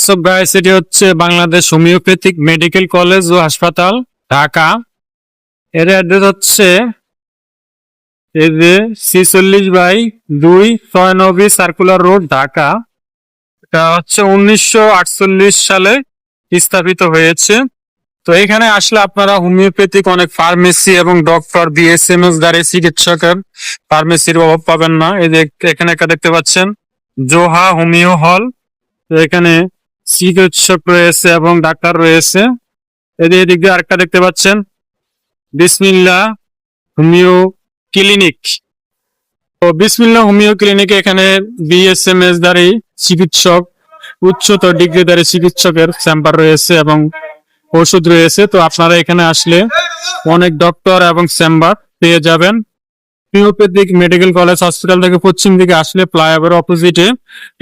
So guys, এটি হচ্ছে Bangladesh homeopathic medical college ও হাসপাতাল, ঢাকা। এর অ্যাড্রেস হচ্ছে এই যে 46/2 সার্কুলার রোড, ঢাকা। এটা হচ্ছে 1948 সালে স্থাপিত হয়েছে। তো এখানে আসলে আপনারা হোমিওপ্যাথিক অনেক ফার্মেসি এবং ডক্টর, বিএসএমএস দ্বারা চিকিৎসকের ফার্মেসির অভাব পাবেন না। এই যে এখানে একটা দেখতে পাচ্ছেন জোহা হোমিও হল। তো এখানে চিকিৎসক রয়েছে এবং ডাক্তার রয়েছে। এদিক দিয়ে আরেকটা দেখতে পাচ্ছেন বিসমিল্লাহ হোমিও ক্লিনিক। তো বিসমিল্লাহ হোমিও ক্লিনিকে এখানে বিএসএমএস দ্বারা চিকিৎসক, উচ্চতর ডিগ্রিধারী চিকিৎসকের চেম্বার রয়েছে এবং ওষুধ রয়েছে। তো আপনারা এখানে আসলে অনেক ডক্টর এবং চেম্বার পেয়ে যাবেন। হোমিওপ্যাথিক মেডিকেল কলেজ হসপিটাল থেকে পশ্চিম দিকে আসলে ফ্লাইওভার অপোজিটে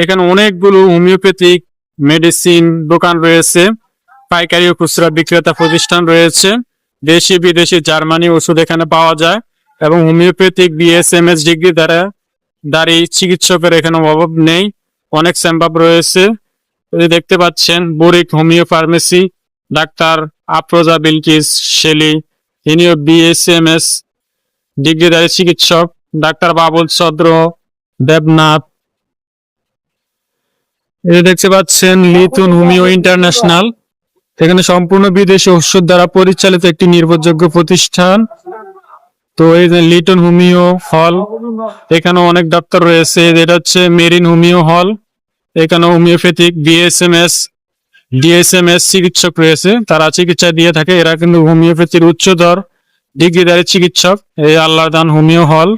এখানে অনেকগুলো হোমিওপ্যাথিক মেডিসিন দোকান রয়েছে, পাইকারি ও খুচরা বিক্রেতা প্রতিষ্ঠান রয়েছে। দেশি বিদেশি জার্মানি ওষুধ এখানে পাওয়া যায় এবং হোমিওপ্যাথিক বিএসএমএস ডিগ্রি দ্বারা চিকিৎসকের এখানে অভাব নেই, অনেক চেম্বার রয়েছে। দেখতে পাচ্ছেন বুরিক homeo pharmacy, doctor Afroza Bilkis Shelly, ইনিও বিএসএমএস ডিগ্রিধারী চিকিৎসক। ডাক্তার বাবুল চন্দ্র দেবনাথ। দেখতে পাচ্ছেন লিথুন হোমিও ইন্টারন্যাশনাল, এখানে সম্পূর্ণ বিদেশি ওষুধ দ্বারা পরিচালিত একটি নির্ভরযোগ্য প্রতিষ্ঠান। তো এই যে লিটন হোমিও হল, এখানে অনেক ডাক্তার রয়েছে। এটা হচ্ছে মেরিন হোমিও হল, এখানে হোমিওপ্যাথিক বিএসএমএস ডিএসএমএস চিকিৎসক রয়েছে, তারা চিকিৎসা দিয়ে থাকে। এরা কিন্তু হোমিওপ্যাথির উচ্চতর ডিগ্রিধারী চিকিৎসক। এই আল্লাহদান হোমিও হল।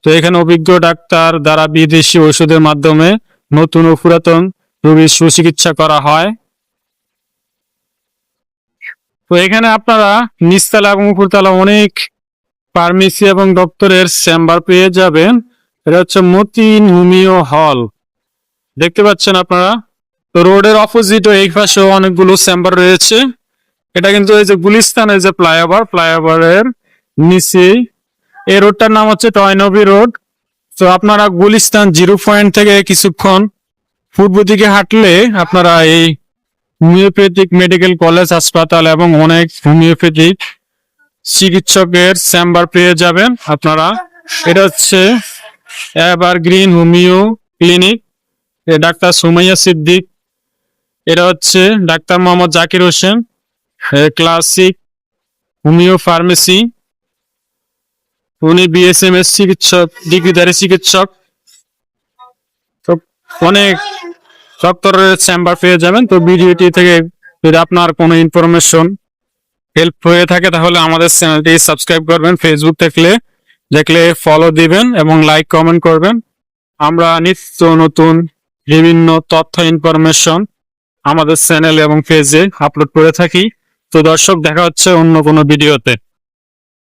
তো এখানে অভিজ্ঞ ডাক্তার দ্বারা বিদেশি ওষুধের মাধ্যমে নতুন ও পুরাতন রোগীর সুচিকিৎসা করা হয়। তো এখানে আপনারা নিচতলা এবং উপরতলা অনেক ফার্মেসি এবং ডক্টরের চেম্বার পেয়ে যাবেন। এটা হচ্ছে মতিন হোমিও হল, দেখতে পাচ্ছেন আপনারা। তো রোডের অপোজিট এই পাশে অনেকগুলো চেম্বার রয়েছে। এটা কিন্তু এই যে গুলিস্তানের যে ফ্লাইওভারের নিচে এই রোডটার নাম হচ্ছে টয়নবী রোড। তো আপনারা গুলিস্তান 0 পয়েন্ট থেকে কিছুক্ষণ পূর্ব দিকে হাঁটলে আপনারা এই হোমিওপ্যাথিক মেডিকেল কলেজ হাসপাতাল এবং অনেক হোমিওপ্যাথিক চিকিৎসকের চেম্বার পেয়ে যাবেন আপনারা। এটা হচ্ছে evergreen homeo clinic, doctor Sumaiya Siddique. এটা হচ্ছে doctor Mohammad Zakir Hossain. Classic homeo pharmacy, উনি বিএসএমএস চিকিৎসক, ডিগ্রিধারী চিকিৎসক। তো অনেক ডক্টরের চেম্বার পেয়ে যাবেন। তো ভিডিওটি থেকে যদি আপনার কোনো ইনফরমেশন হেল্প হয়ে থাকে তাহলে আমাদের চ্যানেলটি সাবস্ক্রাইব করবেন, ফেসবুক দেখলে ফলো দিবেন এবং লাইক কমেন্ট করবেন। আমরা নিত্য নতুন বিভিন্ন তথ্য ইনফরমেশন আমাদের চ্যানেল এবং পেজে আপলোড করে থাকি। তো দর্শক, দেখা হচ্ছে অন্য কোনো ভিডিওতে।